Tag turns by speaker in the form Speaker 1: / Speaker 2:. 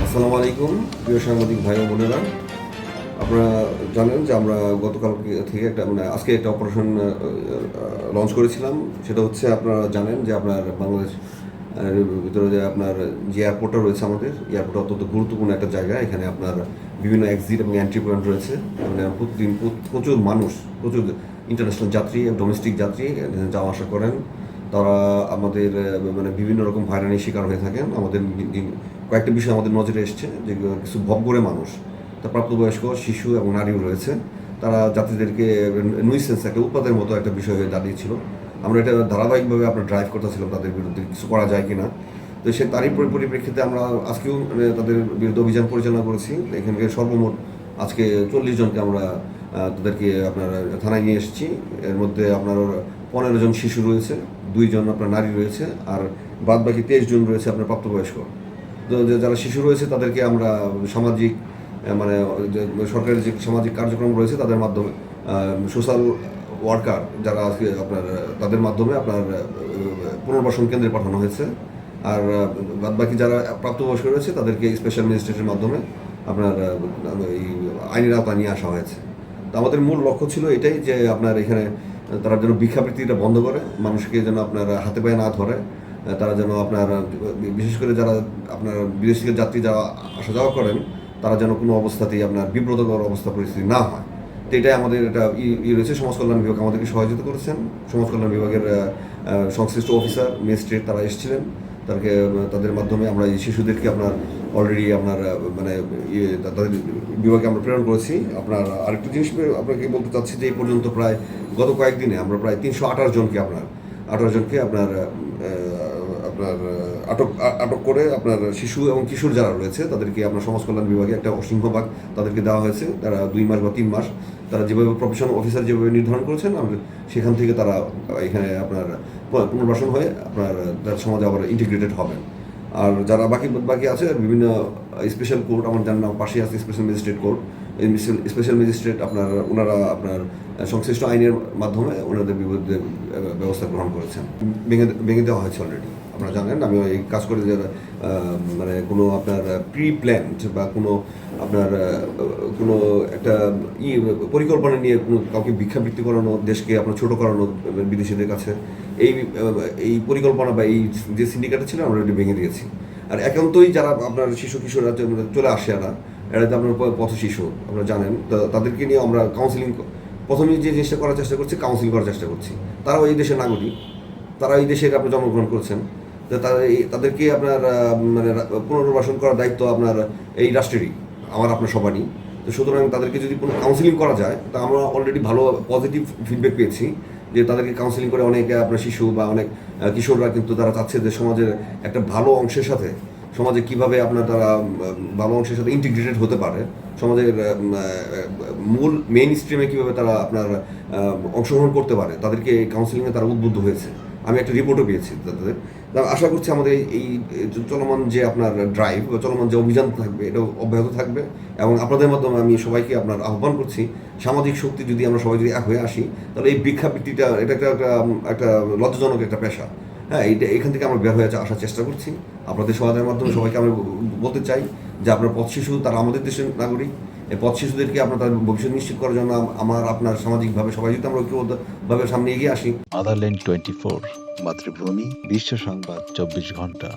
Speaker 1: আসসালামু আলাইকুম প্রিয় সাংবাদিক ভাই ও বোনেরা। আপনারা জানেন যে আমরা গতকাল থেকে আজকে একটা অপারেশন লঞ্চ করেছিলাম। সেটা হচ্ছে, আপনারা জানেন যে আপনার বাংলাদেশ ভিতরে যে আপনার যে এয়ারপোর্টটা রয়েছে, আমাদের এয়ারপোর্টটা অত্যন্ত গুরুত্বপূর্ণ একটা জায়গা। এখানে আপনার বিভিন্ন এক্সিট এবং এন্ট্রি পয়েন্ট রয়েছে। মানে প্রতিদিন প্রচুর মানুষ, প্রচুর ইন্টারন্যাশনাল যাত্রী, ডোমেস্টিক যাত্রী যাওয়া আসা করেন। তারা আমাদের বিভিন্ন রকম হয়রানির শিকার হয়ে থাকেন। আমাদের কয়েকটা বিষয় আমাদের নজরে এসছে, যে কিছু ভবঘুরে মানুষ, তা প্রাপ্তবয়স্ক, শিশু এবং নারীও রয়েছে। তারা যাত্রীদেরকে নুইসেন্স, একটা উৎপাদের মতো একটা বিষয় হয়ে দাঁড়িয়েছিল। আমরা এটা ধারাবাহিকভাবে আমরা ড্রাইভ করতেছিলাম তাদের বিরুদ্ধে কিছু করা যায় কিনা। তো তারই পরিপ্রেক্ষিতে আমরা আজকেও তাদের বিরুদ্ধে অভিযান পরিচালনা করেছি। এখানকে সর্বমোট আজকে 40 জনকে আমরা তাদেরকে আপনার থানায় নিয়ে এসেছি। এর মধ্যে আপনার 15 জন শিশু রয়েছে, 2 জন আপনার নারী রয়েছে, আর বাদ বাকি 23 জন রয়েছে আপনার প্রাপ্তবয়স্ক। তো যারা শিশু রয়েছে তাদেরকে আমরা সামাজিক মানে সরকারের যে সামাজিক কার্যক্রম রয়েছে তাদের মাধ্যমে, সোশ্যাল ওয়ার্কার যারা আজকে আপনার, তাদের মাধ্যমে আপনার পুনর্বাসন কেন্দ্রে পাঠানো হয়েছে। আর বাদ বাকি যারা প্রাপ্তবয়স্ক রয়েছে তাদেরকে স্পেশাল ম্যাজিস্ট্রেটের মাধ্যমে আপনার এই আইনের আওতায় নিয়ে আসা হয়েছে। তো আমাদের মূল লক্ষ্য ছিল এটাই, যে আপনার এখানে তারা যেন ভিক্ষাবৃত্তিটা বন্ধ করে, মানুষকে যেন আপনার হাতে পায়ে না ধরে। তারা যেন আপনার, বিশেষ করে যারা আপনার বিদেশি যাত্রী যারা আসা যাওয়া করেন, তারা যেন কোনো অবস্থাতেই আপনার বিব্রতকর অবস্থা পরিস্থিতি না হয়। তো এটাই আমাদের এটা রয়েছে। সমাজ কল্যাণ বিভাগ আমাদেরকে সহযোগিতা করেছেন। সমাজ কল্যাণ বিভাগের সংশ্লিষ্ট অফিসার, ম্যাজিস্ট্রেট তারা এসেছিলেন। তাদের মাধ্যমে আমরা এই শিশুদেরকে আপনার অলরেডি আপনার তাদের বিভাগে আমরা প্রেরণ করেছি। আপনার আরেকটা জিনিস আপনাকে বলতে চাচ্ছি, যে এই পর্যন্ত প্রায় গত কয়েকদিনে আমরা প্রায় 328 জনকে আপনার 18 জনকে আপনার আপনার আটক করে আপনার শিশু এবং কিশোর যারা রয়েছে তাদেরকে আপনার সমাজ কল্যাণ বিভাগে একটা সিংহভাগ তাদেরকে দেওয়া হয়েছে। তারা 2 মাস বা 3 মাস তারা যেভাবে প্রফেশনাল অফিসার যেভাবে নির্ধারণ করেছেন, সেখান থেকে তারা এখানে আপনার পুনর্বাসন হয়ে আপনার তার সমাজে আবার ইন্টিগ্রেটেড হবেন। আর যারা বাকি আছে বিভিন্ন স্পেশাল কোর্ট, আমার যার নাম পাশে আছে স্পেশাল ম্যাজিস্ট্রেট কোর্ট, এই স্পেশাল ম্যাজিস্ট্রেট ওনারা আপনার সংশ্লিষ্ট আইনের মাধ্যমে ওনাদের বিরুদ্ধে ব্যবস্থা গ্রহণ করেছেন। ভেঙে দেওয়া হয়েছে অলরেডি। আপনারা জানেন আমি এই কাজ করে যে কোনো আপনার প্রি প্ল্যান্ড বা কোনো আপনার কোনো একটা পরিকল্পনা নিয়ে কোনো কাউকে ভিক্ষাবৃত্তি করানো, দেশকে আপনার ছোটো করানো বিদেশিদের কাছে, এই পরিকল্পনা বা এই যে সিন্ডিকেটটা ছিল আমরা এটি ভেঙে দিয়েছি। আর একান্তই যারা আপনার শিশু কিশোররা চলে আসে, এরা তো আপনার পথ শিশু, আপনারা জানেন। তাদেরকে নিয়ে আমরা কাউন্সিলিং, প্রথমে যে জিনিসটা করার চেষ্টা করছি, কাউন্সিলিং করার চেষ্টা করছি। তারাও এই দেশের নাগরিক, তারা এই দেশের আপনি জন্মগ্রহণ করছেন। তো তাদেরকে আপনার পুনর্বাসন করার দায়িত্ব আপনার এই রাষ্ট্রেরই, আমার আপনার সবারই। তো সুতরাং তাদেরকে যদি কোনো কাউন্সিলিং করা যায়, তা আমরা অলরেডি ভালো পজিটিভ ফিডব্যাক পেয়েছি, যে তাদেরকে কাউন্সিলিং করে অনেকে আপনার শিশু বা অনেক কিশোররা কিন্তু তারা চাচ্ছে যে সমাজের একটা ভালো অংশের সাথে, সমাজে কীভাবে আপনার তারা ভালো অংশের সাথে ইন্টিগ্রেটেড হতে পারে, সমাজের মূল মেইন স্ট্রিমে কীভাবে তারা আপনার অংশগ্রহণ করতে পারে, তাদেরকে কাউন্সিলিংয়ে তারা উদ্বুদ্ধ হয়েছে। আমি একটা রিপোর্টও পেয়েছি তাদের। আশা করছি আমাদের এই চলমান যে আপনার ড্রাইভ বা চলমান যে অভিযান থাকবে, এটা অব্যাহত থাকবে। এবং আপনাদের মাধ্যমে আমি সবাইকে আপনার আহ্বান করছি, সামাজিক শক্তি যদি আমরা সবাই যদি এক হয়ে আসি, তাহলে এই ভিক্ষাবৃত্তিটা এটা একটা লজ্জাজনক একটা পেশা। হ্যাঁ, এখান থেকে আমরা বের হয়ে আসার চেষ্টা করছি। আপনাদের সহায়তার মাধ্যমে সবাইকে আমি বলতে চাই যে আপনার পথ শিশু তারা আমাদের দেশের নাগরিক। এই পথ শিশুদেরকে আপনার তাদের ভবিষ্যৎ নিশ্চিত করার জন্য আমার আপনার সামাজিকভাবে সবাই যদি আমরা ঐক্যবদ্ধভাবে সামনে এগিয়ে আসি।
Speaker 2: আদারল্যান্ড 24, মাতৃভূমি, বিশ্ব সংবাদ 24 ঘন্টা।